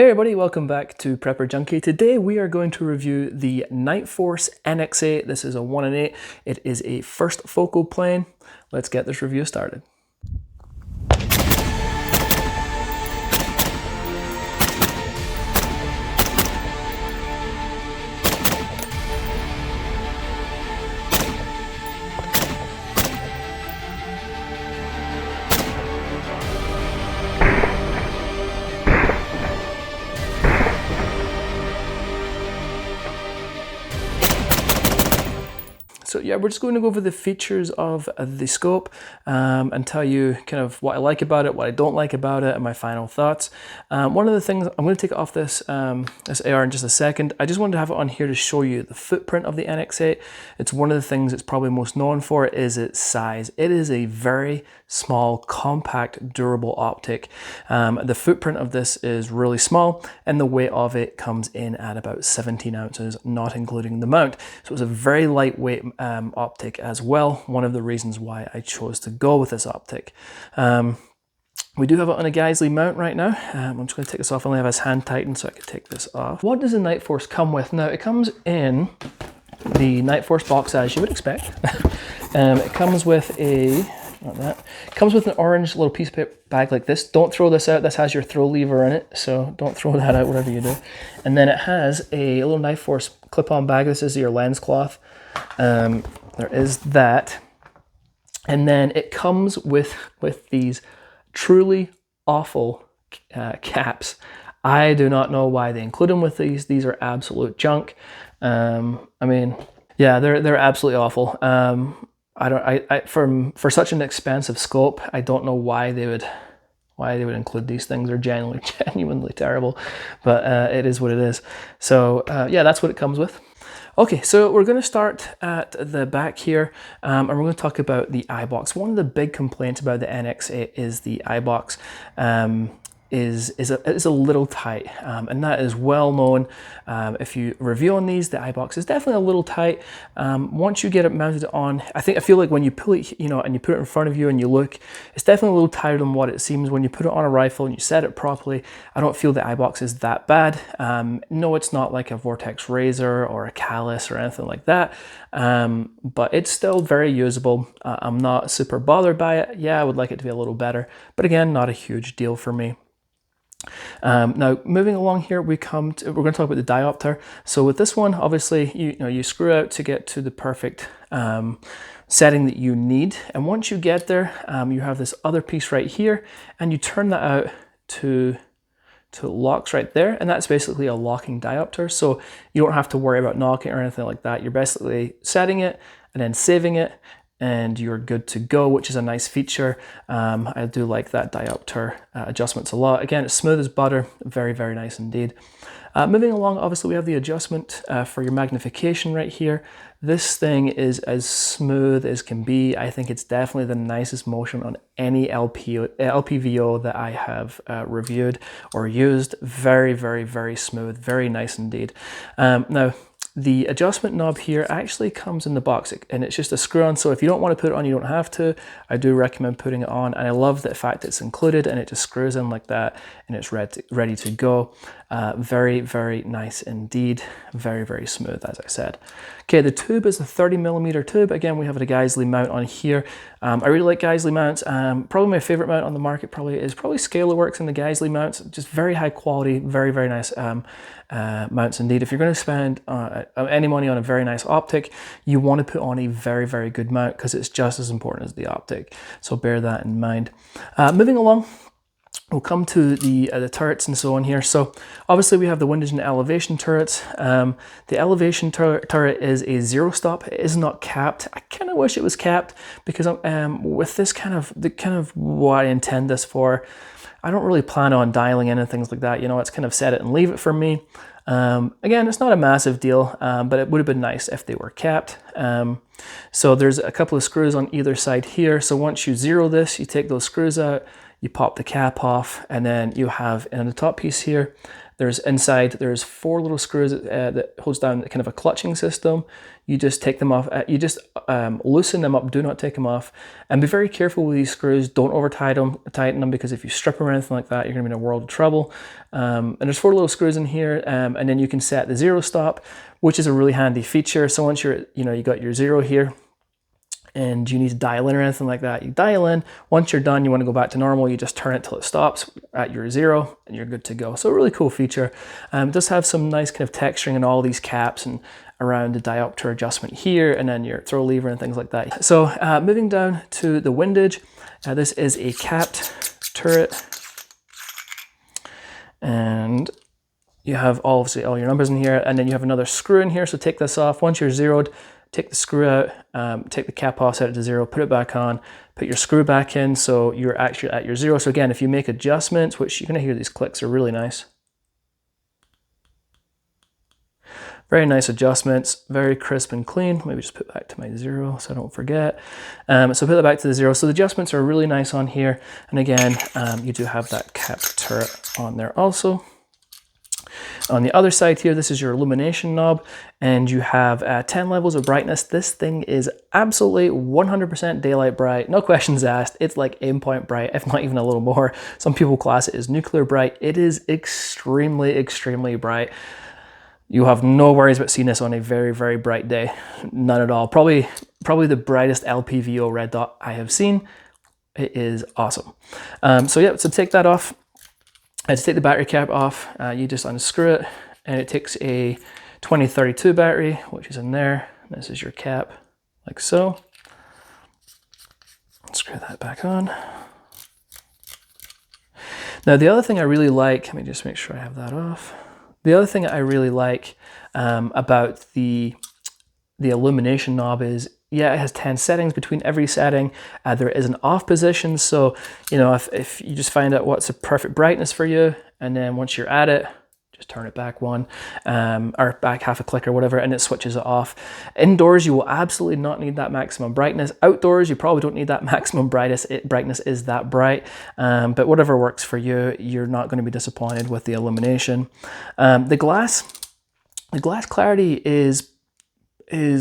Hey everybody, welcome back to Prepper Junkie. Today we are going to review the Nightforce NX8. This is a 1 in 8. It is a first focal plane. Let's get this review started. So yeah, we're just going to go over the features of the scope and tell you kind of what I like about it, what I don't like about it, and my final thoughts. One of the things, I'm going to take it off this AR in just a second. I just wanted to have it on here to show you the footprint of the NX8. It's one of the things it's probably most known for is its size. It is a very small, compact, durable optic. The footprint of this is really small and the weight of it comes in at about 17 ounces, not including the mount. So it's a very lightweight optic as well. One of the reasons why I chose to go with this optic. We do have it on a Geissele mount right now. I'm just going to take this off. I only have this hand tightened so I can take this off. What does the Nightforce come with? Now it comes in the Nightforce box as you would expect. It comes with a, not that, it comes with an orange little piece of paper bag like this. Don't throw this out. This has your throw lever in it, so don't throw that out, whatever you do. And then it has a little Nightforce clip-on bag. This is your lens cloth. There is that. And then it comes with these truly awful caps. I do not know why they include them with these. These are absolute junk. I mean, yeah, they're absolutely awful. For such an expensive scope, I don't know why they would include these things. They're genuinely terrible, but it is what it is. So yeah, that's what it comes with. Okay, so we're going to start at the back here, and we're going to talk about the eye box. One of the big complaints about the NX8 is the eye box is a little tight, and that is well known. If you review on these, the eye box is definitely a little tight. Once you get it mounted on, I feel like when you pull it, and you put it in front of you and you look, it's definitely a little tighter than what it seems. When you put it on a rifle and you set it properly, I don't feel the eye box is that bad. No, it's not like a Vortex Razor or a Callus or anything like that, but it's still very usable. I'm not super bothered by it. Yeah, I would like it to be a little better, but again, not a huge deal for me. Now moving along here, we're going to talk about the diopter. So with this one, obviously you screw out to get to the perfect setting that you need, and once you get there, you have this other piece right here, and you turn that out to it locks right there, and that's basically a locking diopter. So you don't have to worry about knocking or anything like that. You're basically setting it and then saving it, and you're good to go, which is a nice feature. I do like that diopter adjustments a lot. Again, it's smooth as butter, very, very nice indeed. Moving along, obviously we have the adjustment for your magnification right here. This thing is as smooth as can be. I think it's definitely the nicest motion on any LPVO that I have reviewed or used. Very, very, very smooth, very nice indeed. Now, the adjustment knob here actually comes in the box, and it's just a screw on, so if you don't want to put it on, you don't have to. I do recommend putting it on, and I love the fact it's included and it just screws in like that and it's ready to go. Very, very nice indeed. Very, very smooth, as I said. Okay, the tube is a 30mm tube. Again, we have a Geissele mount on here. I really like Geissele mounts. Probably my favorite mount on the market probably ScalaWorks and the Geissele mounts. Just very high quality, very, very nice mounts indeed. If you're going to spend any money on a very nice optic, you want to put on a very, very good mount because it's just as important as the optic. So bear that in mind. Moving along, we'll come to the turrets and so on here. So obviously we have the windage and elevation turrets. The elevation turret is a zero stop. It is not capped. I kind of wish it was capped because with this kind of what I intend this for, I don't really plan on dialing in and things like that. It's kind of set it and leave it for me. Again, it's not a massive deal, but it would have been nice if they were capped. So there's a couple of screws on either side here. So once you zero this, you take those screws out, you pop the cap off, and then you have in the top piece here, there's 4 little screws that holds down kind of a clutching system. you just take them off, you just loosen them up, do not take them off, and be very careful with these screws. Don't over tighten them, because if you strip them or anything like that, you're gonna be in a world of trouble. And there's 4 little screws in here, and then you can set the 0 stop, which is a really handy feature. So once you're, you got your 0 here, and you need to dial in or anything like that, you dial in. Once you're done, you want to go back to normal, you just turn it till it stops at your 0 and you're good to go. So a really cool feature. It does have some nice kind of texturing in all these caps and around the diopter adjustment here, and then your throw lever and things like that. So moving down to the windage, this is a capped turret, and you have obviously all your numbers in here, and then you have another screw in here. So take this off. Once you're zeroed, take the screw out, take the cap off, set it to 0, put it back on, put your screw back in, so you're actually at your 0. So again, if you make adjustments, which you're gonna hear these clicks are really nice. Very nice adjustments, very crisp and clean. Maybe just put back to my 0 so I don't forget. So put that back to the 0. So the adjustments are really nice on here. And again, you do have that cap turret on there also. On the other side here, this is your illumination knob, and you have 10 levels of brightness. This thing is absolutely 100% daylight bright, no questions asked. It's like aimpoint bright, if not even a little more. Some people class it as nuclear bright. It is extremely, extremely bright. You have no worries about seeing this on a very, very bright day. None at all. Probably the brightest LPVO red dot I have seen. It is awesome. So yeah, so take that off. To take the battery cap off, you just unscrew it, and it takes a 2032 battery, which is in there. This is your cap, like so. Screw that back on. Now the other thing I really like, let me just make sure I have that off. The other thing I really like about the illumination knob is, yeah, it has 10 settings. Between every setting, there is an off position. So, if you just find out what's the perfect brightness for you, and then once you're at it, just turn it back one, or back half a click or whatever, and it switches it off. Indoors, you will absolutely not need that maximum brightness. Outdoors, you probably don't need that maximum brightness. Brightness is that bright, but whatever works for you, you're not going to be disappointed with the illumination. The glass clarity is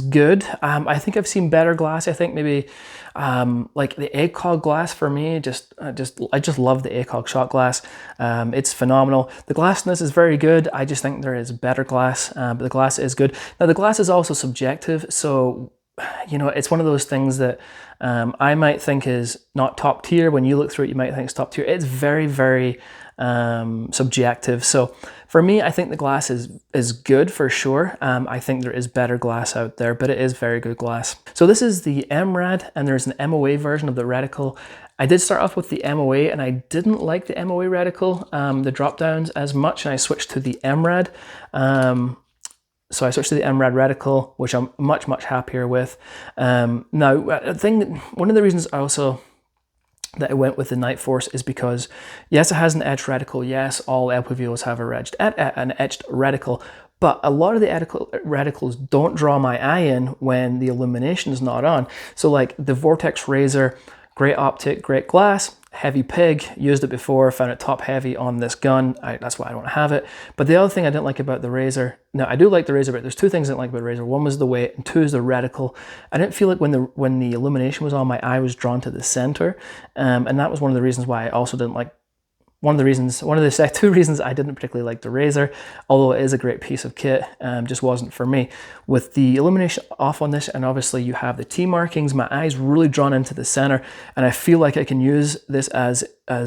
good. I think I've seen better glass. I think maybe like the ACOG glass for me, I just love the ACOG shot glass. It's phenomenal. The glass in this is very good. I just think there is better glass, but the glass is good. Now the glass is also subjective, so it's one of those things that I might think is not top tier. When you look through it, you might think it's top tier. It's very, very subjective. So for me, I think the glass is good for sure. I think there is better glass out there, but it is very good glass. So this is the MRAD, and there's an MOA version of the reticle. I did start off with the MOA, and I didn't like the MOA reticle, the drop downs as much, and I switched to the MRAD. So I switched to the MRAD reticle, which I'm much, much happier with. Now, one of the reasons that I went with the Nightforce is because, yes, it has an edged reticle. Yes, all LPVOs have an edged reticle, but a lot of the reticles don't draw my eye in when the illumination is not on. So like the Vortex Razor, great optic, great glass. Heavy pig, used it before, found it top heavy on this gun. That's why I don't have it. But the other thing I didn't like about the Razor, now I do like the Razor, but there's 2 things I didn't like about the Razor. One was the weight, and 2 is the reticle. I didn't feel like when the illumination was on, my eye was drawn to the center, and that was one of the reasons why I also didn't like. One of the 2 reasons I didn't particularly like the Razor, although it is a great piece of kit, just wasn't for me. With the illumination off on this, and obviously you have the T markings, my eye's really drawn into the center, and I feel like I can use this as on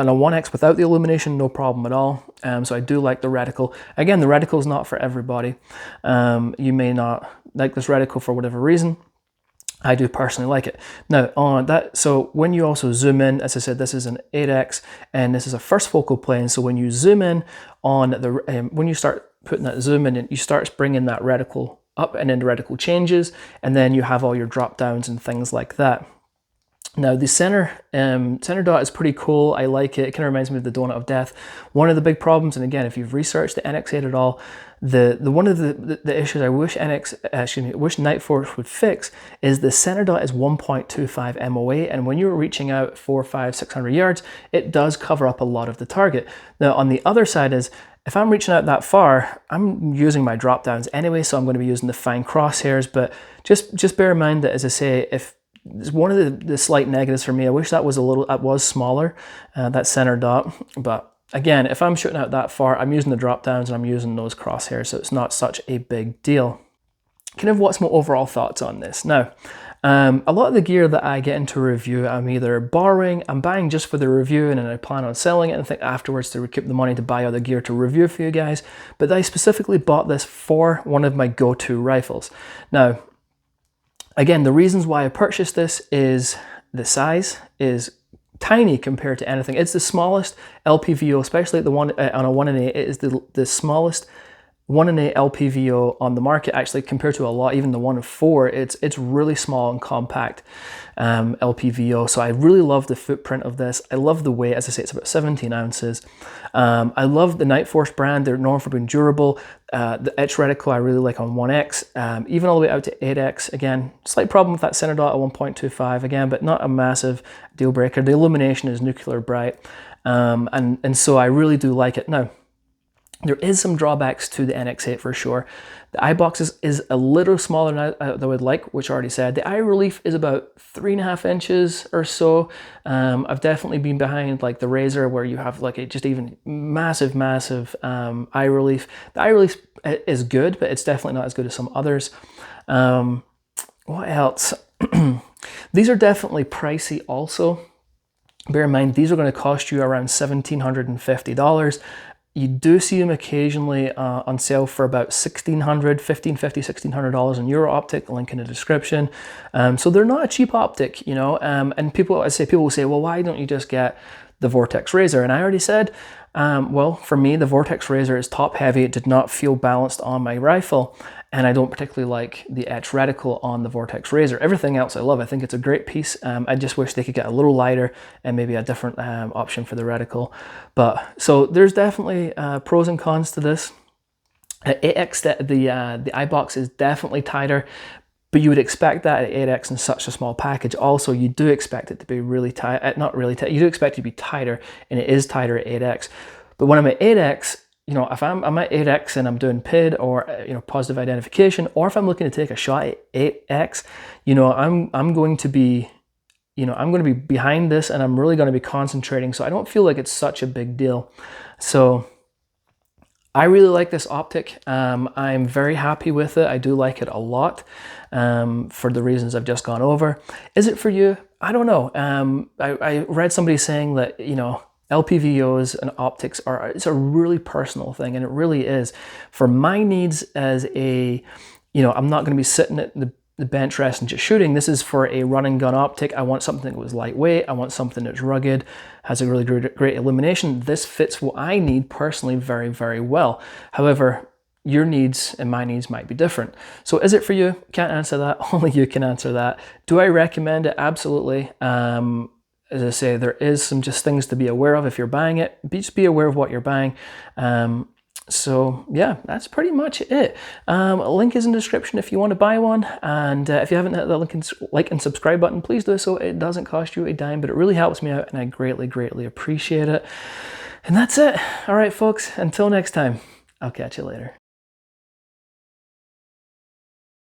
a 1X without the illumination, no problem at all. So I do like the reticle. Again, the reticle is not for everybody. You may not like this reticle for whatever reason. I do personally like it. Now on that, so when you also zoom in, as I said, this is an 8X and this is a first focal plane. So when you zoom in on the, when you start putting that zoom in, you start bringing that reticle up, and then the reticle changes, and then you have all your drop downs and things like that. Now the center dot is pretty cool. I like it. It kind of reminds me of the Donut of Death. One of the big problems, and again, if you've researched the NX8 at all, one of the issues I wish Nightforce would fix is the center dot is 1.25 MOA, and when you're reaching out 400, 500, 600 yards, it does cover up a lot of the target. Now on the other side is if I'm reaching out that far, I'm using my drop downs anyway, so I'm going to be using the fine crosshairs. But just bear in mind that, as I say, if one of the slight negatives for me, I wish that was smaller, that center dot. But again, if I'm shooting out that far, I'm using the drop downs and I'm using those crosshairs, so it's not such a big deal. Kind of what's my overall thoughts on this now? A lot of the gear that I get into review, I'm either borrowing, I'm buying just for the review, and then I plan on selling it and think afterwards to recoup the money to buy other gear to review for you guys. But I specifically bought this for one of my go-to rifles. Now, again, the reasons why I purchased this is the size is tiny compared to anything. It's the smallest LPVO, especially the one on a 1-in-8. It is the smallest 1-in-8 LPVO on the market, actually, compared to a lot, even the 1-in-4. It's really small and compact LPVO. So I really love the footprint of this. I love the weight. As I say, it's about 17 ounces. I love the Nightforce brand. They're known for being durable. The etch reticle I really like on 1X, even all the way out to 8X. Again, slight problem with that center dot at 1.25 again, but not a massive deal breaker. The illumination is nuclear bright, and so I really do like it. Now, there is some drawbacks to the NX8 for sure. The eye box is a little smaller than I would like, which I already said. The eye relief is about 3.5 inches or so. I've definitely been behind like the Razor, where you have like a just even massive eye relief. The eye relief is good, but it's definitely not as good as some others. What else? These are definitely pricey also. Bear in mind, these are going to cost you around $1,750. You do see them occasionally on sale for about $1,550 in Euro Optic, link in the description. So they're not a cheap optic, you know. And people will say, well, why don't you just get the Vortex Razor? And I already said, well, for me, the Vortex Razor is top heavy. It did not feel balanced on my rifle, and I don't particularly like the etch reticle on the Vortex Razor. Everything else I love. I think it's a great piece. I just wish they could get a little lighter and maybe a different option for the reticle. But so there's definitely pros and cons to this. 8X, the eye box is definitely tighter, but you would expect that at 8X in such a small package. Also, you do expect it to be really tight, not really tight, you do expect it to be tighter, and it is tighter at 8X. But when I'm at 8X, you know, if I'm at 8X and I'm doing PID or, you know, positive identification, or if I'm looking to take a shot at 8X, you know, I'm going to be, you know, I'm going to be behind this, and I'm really going to be concentrating. So I don't feel like it's such a big deal. So I really like this optic. I'm very happy with it. I do like it a lot for the reasons I've just gone over. Is it for you? I don't know. I read somebody saying that, you know, LPVOs and optics it's a really personal thing, and it really is. For my needs as a, you know, I'm not going to be sitting at the bench rest and just shooting. This is for a run and gun optic. I want something that was lightweight. I want something that's rugged, has a really great illumination. This fits what I need personally very, very well. However, your needs and my needs might be different. So is it for you? Can't answer that. Only you can answer that. Do I recommend it? Absolutely. As I say, there is some just things to be aware of if you're buying it. Just be aware of what you're buying. So yeah, that's pretty much it. Link is in the description if you want to buy one. And if you haven't hit the like and subscribe button, please do so. It doesn't cost you a dime, but it really helps me out, and I greatly, greatly appreciate it. And that's it. All right, folks, until next time, I'll catch you later.